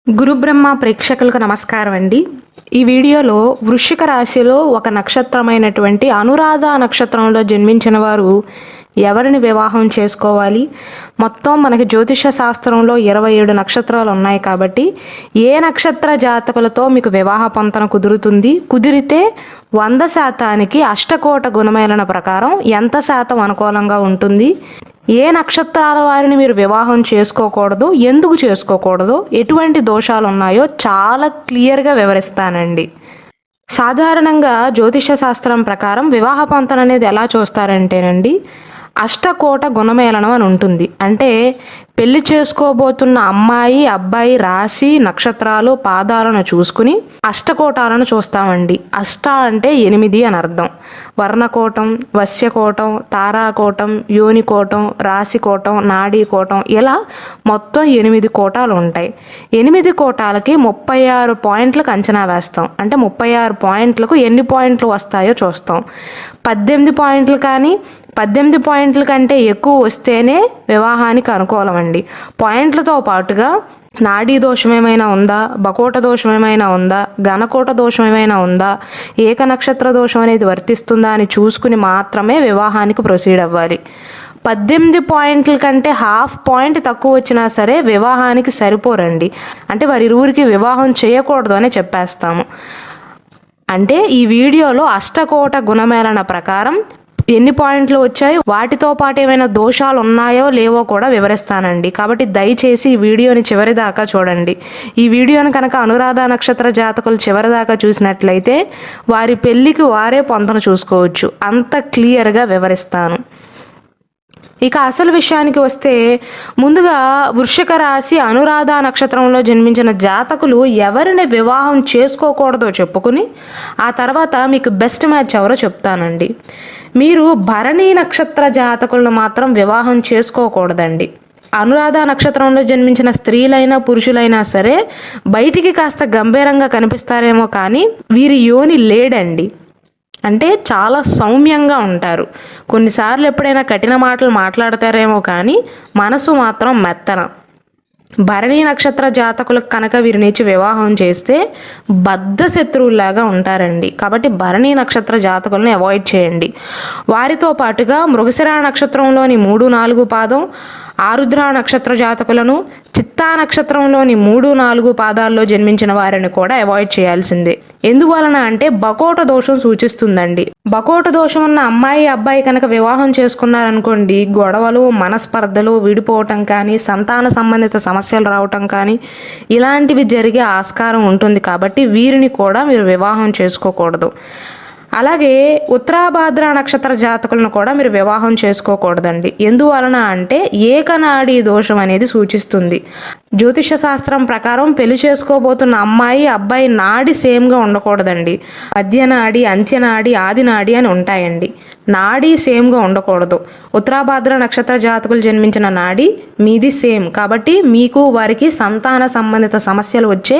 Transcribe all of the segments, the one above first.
గురుబ్రహ్మ ప్రేక్షకులకు నమస్కారం అండి. ఈ వీడియోలో వృశ్చిక రాశిలో ఒక నక్షత్రమైనటువంటి అనురాధ నక్షత్రంలో జన్మించిన వారు ఎవరిని వివాహం చేసుకోవాలి, మొత్తం మనకి జ్యోతిష శాస్త్రంలో 27 నక్షత్రాలు ఉన్నాయి కాబట్టి ఏ నక్షత్ర జాతకులతో మీకు వివాహ పొంతన కుదురుతుంది, కుదిరితే 100% అష్టకోట గుణమేళన ప్రకారం ఎంత శాతం అనుకూలంగా ఉంటుంది, ఏ నక్షత్రాల వారిని మీరు వివాహం చేసుకోకూడదు, ఎందుకు చేసుకోకూడదు, ఎటువంటి దోషాలు ఉన్నాయో చాలా క్లియర్గా వివరిస్తానండి. సాధారణంగా జ్యోతిష శాస్త్రం ప్రకారం వివాహ పొంతన అనేది ఎలా చూస్తారంటేనండి, అష్టకోట గుణమేళనం అని ఉంటుంది. అంటే పెళ్లి చేసుకోబోతున్న అమ్మాయి అబ్బాయి రాశి నక్షత్రాలు పాదాలను చూసుకుని అష్టకోటాలను చూస్తామండి. అష్ట అంటే 8 అని అర్థం. వర్ణకోటం, వశ్యకోటం, తారాకోటం, యోనికోటం, రాశికోటం, నాడీకోటం, ఇలా మొత్తం 8 కోటాలు ఉంటాయి. 8 కోటాలకి 36 పాయింట్లకు అంచనా వేస్తాం. అంటే 36 పాయింట్లకు ఎన్ని పాయింట్లు వస్తాయో చూస్తాం. 18 పాయింట్లు కానీ 18 పాయింట్ల కంటే ఎక్కువ వస్తేనే వివాహానికి అనుకూలం అండి. పాయింట్లతో పాటుగా నాడీ దోషం ఏమైనా ఉందా, బకోట దోషం ఏమైనా ఉందా, ఘనకోట దోషం ఏమైనా ఉందా, ఏక నక్షత్ర దోషం అనేది వర్తిస్తుందా అని చూసుకుని మాత్రమే వివాహానికి ప్రొసీడ్ అవ్వాలి. 18 పాయింట్ల కంటే హాఫ్ పాయింట్ తక్కువ వచ్చినా సరే వివాహానికి సరిపోరండి. అంటే వారి ఇరువురికి వివాహం చేయకూడదు అని చెప్పేస్తాము. అంటే ఈ వీడియోలో అష్టకోట గుణమేళన ప్రకారం ఎన్ని పాయింట్లు వచ్చాయి, వాటితో పాటు ఏమైనా దోషాలు ఉన్నాయో లేవో కూడా వివరిస్తానండి. కాబట్టి దయచేసి ఈ వీడియోని చివరి దాకా చూడండి. ఈ వీడియోని కనుక అనురాధ నక్షత్ర జాతకులు చివరి దాకా చూసినట్లయితే వారి పెళ్లికి వారే పొంతన చూసుకోవచ్చు. అంత క్లియర్గా వివరిస్తాను. ఇక అసలు విషయానికి వస్తే ముందుగా వృశ్చిక రాశి అనురాధ నక్షత్రంలో జన్మించిన జాతకులు ఎవరిని వివాహం చేసుకోకూడదో చెప్పుకుని ఆ తర్వాత మీకు బెస్ట్ మ్యాచ్ ఎవరో చెప్తానండి. మీరు భరణి నక్షత్ర జాతకులను మాత్రం వివాహం చేసుకోకూడదండి. అనురాధ నక్షత్రంలో జన్మించిన స్త్రీలైనా పురుషులైనా సరే బయటికి కాస్త గంభీరంగా కనిపిస్తారేమో కానీ వీరి యోని లేడండి. అంటే చాలా సౌమ్యంగా ఉంటారు. కొన్నిసార్లు ఎప్పుడైనా కఠిన మాటలు మాట్లాడతారేమో కానీ మనసు మాత్రం మెత్తన. భరణి నక్షత్ర జాతకులకు కనుక వీరినిచ్చి వివాహం చేస్తే బద్ధ శత్రువులాగా ఉంటారండి. కాబట్టి భరణి నక్షత్ర జాతకులను అవాయిడ్ చేయండి. వారితో పాటుగా మృగశిర నక్షత్రంలోని 3, 4 పాదం, ఆరుద్ర నక్షత్ర జాతకులను, చిత్తా నక్షత్రంలోని 3, 4 పాదాల్లో జన్మించిన వారిని కూడా అవాయిడ్ చేయాల్సిందే. ఎందువలన అంటే బకోట దోషం సూచిస్తుందండి. బకోట దోషం ఉన్న అమ్మాయి అబ్బాయి కనుక వివాహం చేసుకున్నారనుకోండి, గొడవలు, మనస్పర్ధలు, విడిపోవటం కానీ, సంతాన సంబంధిత సమస్యలు రావటం కానీ ఇలాంటివి జరిగే ఆస్కారం ఉంటుంది. కాబట్టి వీరిని కూడా మీరు వివాహం చేసుకోకూడదు. అలాగే ఉత్తరాభాద్ర నక్షత్ర జాతకులను కూడా మీరు వివాహం చేసుకోకూడదండి. ఎందువలన అంటే ఏకనాడీ దోషం అనేది సూచిస్తుంది. జ్యోతిష శాస్త్రం ప్రకారం పెళ్లి చేసుకోబోతున్న అమ్మాయి అబ్బాయి నాడి సేమ్గా ఉండకూడదండి. మధ్యనాడి, అంత్యనాడి, ఆదినాడి అని ఉంటాయండి. నాడి సేమ్గా ఉండకూడదు. ఉత్తరాభాద్ర నక్షత్ర జాతకులు జన్మించిన నాడి మీది సేమ్. కాబట్టి మీకు వారికి సంతాన సంబంధిత సమస్యలు వచ్చే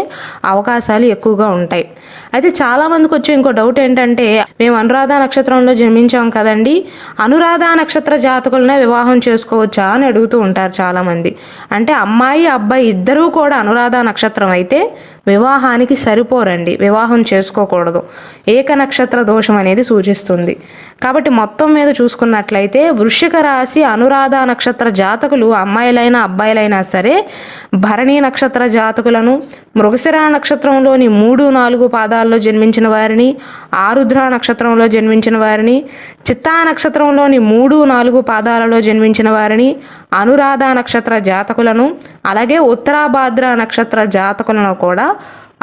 అవకాశాలు ఎక్కువగా ఉంటాయి. అయితే చాలామందికి వచ్చే ఇంకో డౌట్ ఏంటంటే, మేము అనురాధ నక్షత్రంలో జన్మించాం కదండి, అనురాధ నక్షత్ర జాతకులనే వివాహం చేసుకోవచ్చా అని అడుగుతూ ఉంటారు చాలామంది. అంటే అమ్మాయి అబ్బాయి ఇద్దరూ కూడా అనురాధ నక్షత్రం అయితే వివాహానికి సరిపోరండి, వివాహం చేసుకోకూడదు. ఏక నక్షత్ర దోషం అనేది సూచిస్తుంది. కాబట్టి మొత్తం మీద చూసుకున్నట్లయితే వృశ్చిక రాశి అనురాధ నక్షత్ర జాతకులు అమ్మాయిలైనా అబ్బాయిలైనా సరే భరణి నక్షత్ర జాతకులను, మృగశిర నక్షత్రంలోని 3, 4 పాదాల్లో జన్మించిన వారిని, ఆరుద్ర నక్షత్రంలో జన్మించిన వారిని, చిత్తా నక్షత్రంలోని 3, 4 పాదాలలో జన్మించిన వారిని, అనురాధ నక్షత్ర జాతకులను, అలాగే ఉత్తరాభాద్ర నక్షత్ర జాతకులను కూడా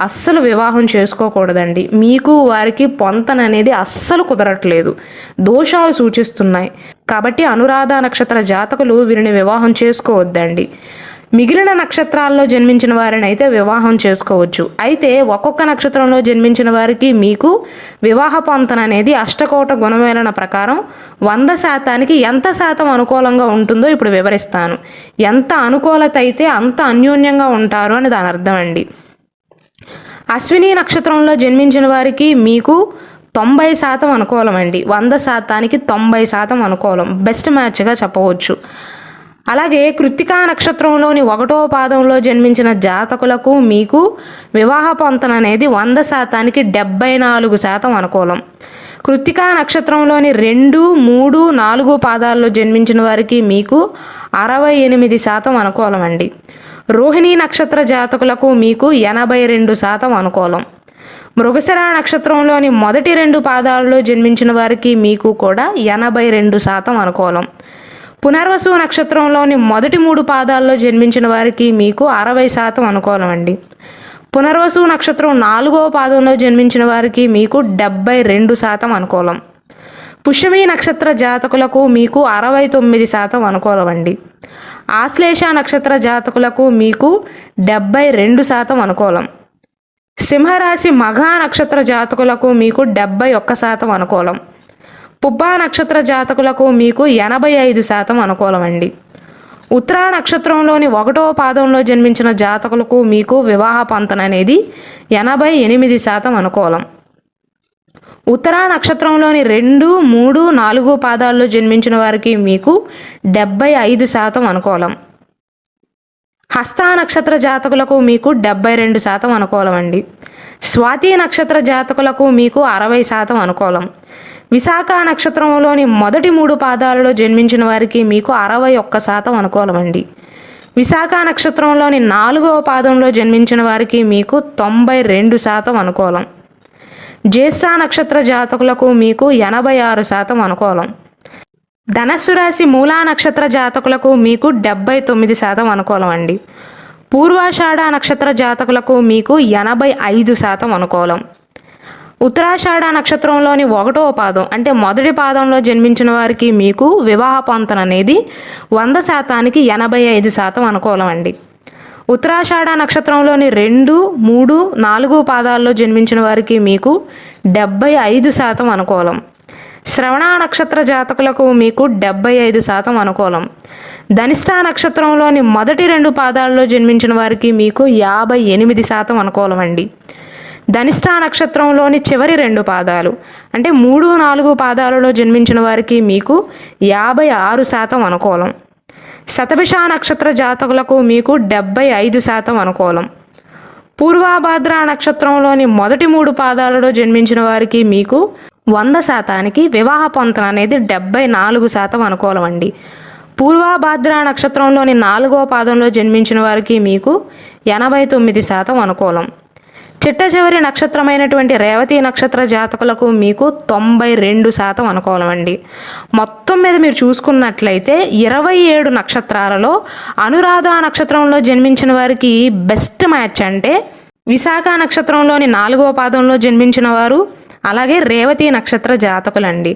అస్సలు వివాహం చేసుకోకూడదండి. మీకు వారికి పొంతన అనేది అస్సలు కుదరట్లేదు, దోషాలు సూచిస్తున్నాయి. కాబట్టి అనురాధ నక్షత్ర జాతకులు వీరిని వివాహం చేసుకోవద్దండి. మిగిలిన నక్షత్రాల్లో జన్మించిన వారిని అయితే వివాహం చేసుకోవచ్చు. అయితే ఒక్కొక్క నక్షత్రంలో జన్మించిన వారికి మీకు వివాహ పొంతన అనేది అష్టకోట గుణమేళన ప్రకారం 100% ఎంత శాతం అనుకూలంగా ఉంటుందో ఇప్పుడు వివరిస్తాను. ఎంత అనుకూలత అయితే అంత అన్యోన్యంగా ఉంటారు అని దాని అర్థం అండి. అశ్విని నక్షత్రంలో జన్మించిన వారికి మీకు 90% అనుకూలం అండి. 100%కి 90% అనుకూలం, బెస్ట్ మ్యాచ్గా చెప్పవచ్చు. అలాగే కృత్తికా నక్షత్రంలోని 1వ పాదంలో జన్మించిన జాతకులకు మీకు వివాహ పొంతన అనేది 100%కి 74% అనుకూలం. కృత్తికా నక్షత్రంలోని 2, 3, 4 పాదాల్లో జన్మించిన వారికి మీకు 68% అనుకూలం అండి. రోహిణీ నక్షత్ర జాతకులకు మీకు 82% అనుకూలం. మృగశిర నక్షత్రంలోని మొదటి 2 పాదాలలో జన్మించిన వారికి మీకు కూడా 82% అనుకూలం. పునర్వసు నక్షత్రంలోని మొదటి 3 పాదాల్లో జన్మించిన వారికి మీకు 60% అనుకూలం అండి. పునర్వసు నక్షత్రం 4వ పాదంలో జన్మించిన వారికి మీకు 72% అనుకూలం. పుష్యమి నక్షత్ర జాతకులకు మీకు 69% అనుకూలం అండి. ఆశ్లేష నక్షత్ర జాతకులకు మీకు 72% అనుకూలం. సింహరాశి మఘ నక్షత్ర జాతకులకు మీకు 71% అనుకూలం. పుబ్బా నక్షత్ర జాతకులకు మీకు 85% అనుకూలం అండి. ఉత్తరా నక్షత్రంలోని 1వ పాదంలో జన్మించిన జాతకులకు మీకు వివాహ పొంతన అనేది 88% అనుకూలం. ఉత్తరా నక్షత్రంలోని 2, 3, 4 పాదాల్లో జన్మించిన వారికి మీకు 75% అనుకూలం. హస్త నక్షత్ర జాతకులకు మీకు 72% అనుకూలం అండి. స్వాతి నక్షత్ర జాతకులకు మీకు 60% అనుకూలం. విశాఖ నక్షత్రంలోని మొదటి 3 పాదాలలో జన్మించిన వారికి మీకు 61% అనుకూలం అండి. విశాఖ నక్షత్రంలోని 4వ పాదంలో జన్మించిన వారికి మీకు 92% అనుకూలం. జ్యేష్ఠ నక్షత్ర జాతకులకు మీకు 86% అనుకూలం. ధనస్సు రాశి మూలా నక్షత్ర జాతకులకు మీకు 79% అనుకూలం అండి. పూర్వాషాఢ నక్షత్ర జాతకులకు మీకు 85% అనుకూలం. ఉత్తరాషాఢ నక్షత్రంలోని 1వ పాదం అంటే మొదటి పాదంలో జన్మించిన వారికి మీకు వివాహ పొంతన అనేది 100%కి 85% అనుకూలం అండి. ఉత్తరాషాఢ నక్షత్రంలోని 2, 3, 4 పాదాల్లో జన్మించిన వారికి మీకు 75% అనుకూలం. శ్రవణ నక్షత్ర జాతకులకు మీకు 75% అనుకూలం. ధనిష్ఠ నక్షత్రంలోని మొదటి 2 పాదాల్లో జన్మించిన వారికి మీకు 58% అనుకూలం అండి. ధనిష్ఠ నక్షత్రంలోని చివరి 2 పాదాలు అంటే 3, 4 పాదాలలో జన్మించిన వారికి మీకు 56% అనుకూలం. శతభిష నక్షత్ర జాతకులకు మీకు 75% అనుకూలం. పూర్వాభాద్ర నక్షత్రంలోని మొదటి 3 పాదాలలో జన్మించిన వారికి మీకు 100%కి వివాహ పొంతన అనేది 74% అనుకూలం అండి. పూర్వాభాద్ర నక్షత్రంలోని 4వ పాదంలో జన్మించిన వారికి మీకు 89% అనుకూలం. చిట్ట చివరి నక్షత్రమైనటువంటి రేవతి నక్షత్ర జాతకులకు మీకు 92% అనుకూలం అండి. మొత్తం మీద మీరు చూసుకున్నట్లయితే 27 నక్షత్రాలలో అనురాధ నక్షత్రంలో జన్మించిన వారికి బెస్ట్ మ్యాచ్ అంటే విశాఖ నక్షత్రంలోని 4వ పాదంలో జన్మించిన వారు, అలాగే రేవతి నక్షత్ర జాతకులండి.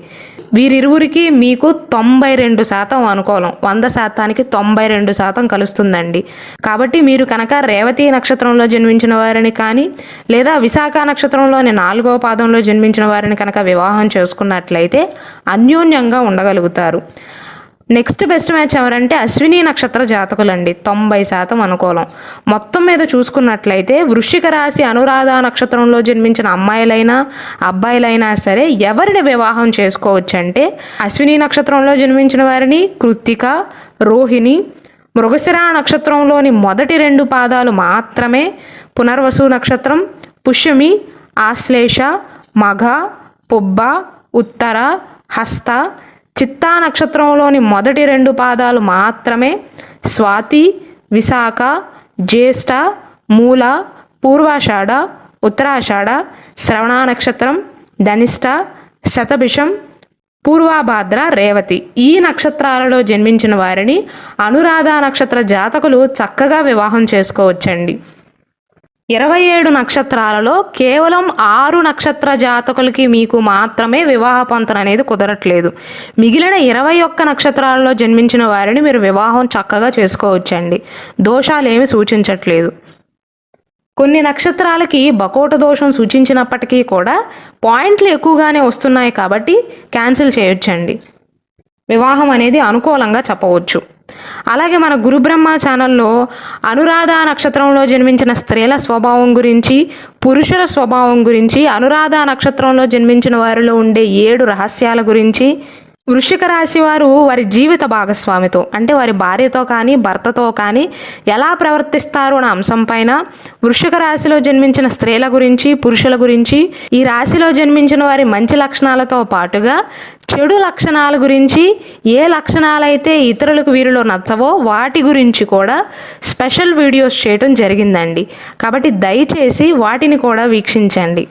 వీరిరువురికి మీకు 92% అనుకూలం. 100%కి 92% కలుస్తుందండి. కాబట్టి మీరు కనుక రేవతి నక్షత్రంలో జన్మించిన వారిని కానీ లేదా విశాఖ నక్షత్రంలోని 4వ పాదంలో జన్మించిన వారిని కనుక వివాహం చేసుకున్నట్లయితే అన్యోన్యంగా ఉండగలుగుతారు. నెక్స్ట్ బెస్ట్ మ్యాచ్ ఎవరంటే అశ్విని నక్షత్ర జాతకులండి. 90% అనుకూలం. మొత్తం మీద చూసుకున్నట్లయితే వృశ్చిక రాశి అనురాధ నక్షత్రంలో జన్మించిన అమ్మాయిలైనా అబ్బాయిలైనా సరే ఎవరిని వివాహం చేసుకోవచ్చు అంటే అశ్విని నక్షత్రంలో జన్మించిన వారిని, కృత్తిక, రోహిణి, మృగశిర నక్షత్రంలోని మొదటి 2 పాదాలు మాత్రమే, పునర్వసు నక్షత్రం, పుష్యమి, ఆశ్లేష, మఘ, పుబ్బ, ఉత్తర, హస్త, చిత్తా నక్షత్రంలోని మొదటి 2 పాదాలు మాత్రమే, స్వాతి, విశాఖ, జ్యేష్ఠ, మూల, పూర్వాషాఢ, ఉత్తరాషాఢ, శ్రవణ నక్షత్రం, ధనిష్ఠ, శతభిషం, పూర్వాభాద్ర, రేవతి ఈ నక్షత్రాలలో జన్మించిన వారిని అనురాధ నక్షత్ర జాతకులు చక్కగా వివాహం చేసుకోవచ్చండి. 27 నక్షత్రాలలో కేవలం 6 నక్షత్ర జాతకులకి మీకు మాత్రమే వివాహ పొంతన అనేది కుదరట్లేదు. మిగిలిన 21 నక్షత్రాలలో జన్మించిన వారిని మీరు వివాహం చక్కగా చేసుకోవచ్చండి. దోషాలు ఏమి సూచించట్లేదు. కొన్ని నక్షత్రాలకి బకోట దోషం సూచించినప్పటికీ కూడా పాయింట్లు ఎక్కువగానే వస్తున్నాయి కాబట్టి క్యాన్సిల్ చేయొచ్చండి. వివాహం అనేది అనుకూలంగా చెప్పవచ్చు. అలాగే మన గురుబ్రహ్మ ఛానల్లో అనురాధ నక్షత్రంలో జన్మించిన స్త్రీల స్వభావం గురించి, పురుషుల స్వభావం గురించి, అనురాధ నక్షత్రంలో జన్మించిన వారిలో ఉండే 7 రహస్యాల గురించి, వృశ్చిక రాశి వారు వారి జీవిత భాగస్వామితో అంటే వారి భార్యతో కానీ భర్తతో కానీ ఎలా ప్రవర్తిస్తారు అనే అంశం పైన, వృశ్చిక రాశిలో జన్మించిన స్త్రీల గురించి, పురుషుల గురించి, ఈ రాశిలో జన్మించిన వారి మంచి లక్షణాలతో పాటుగా చెడు లక్షణాల గురించి, ఏ లక్షణాలైతే ఇతరులకు వీరిలో నచ్చవో వాటి గురించి కూడా స్పెషల్ వీడియోస్ చేయడం జరిగిందండి. కాబట్టి దయచేసి వాటిని కూడా వీక్షించండి.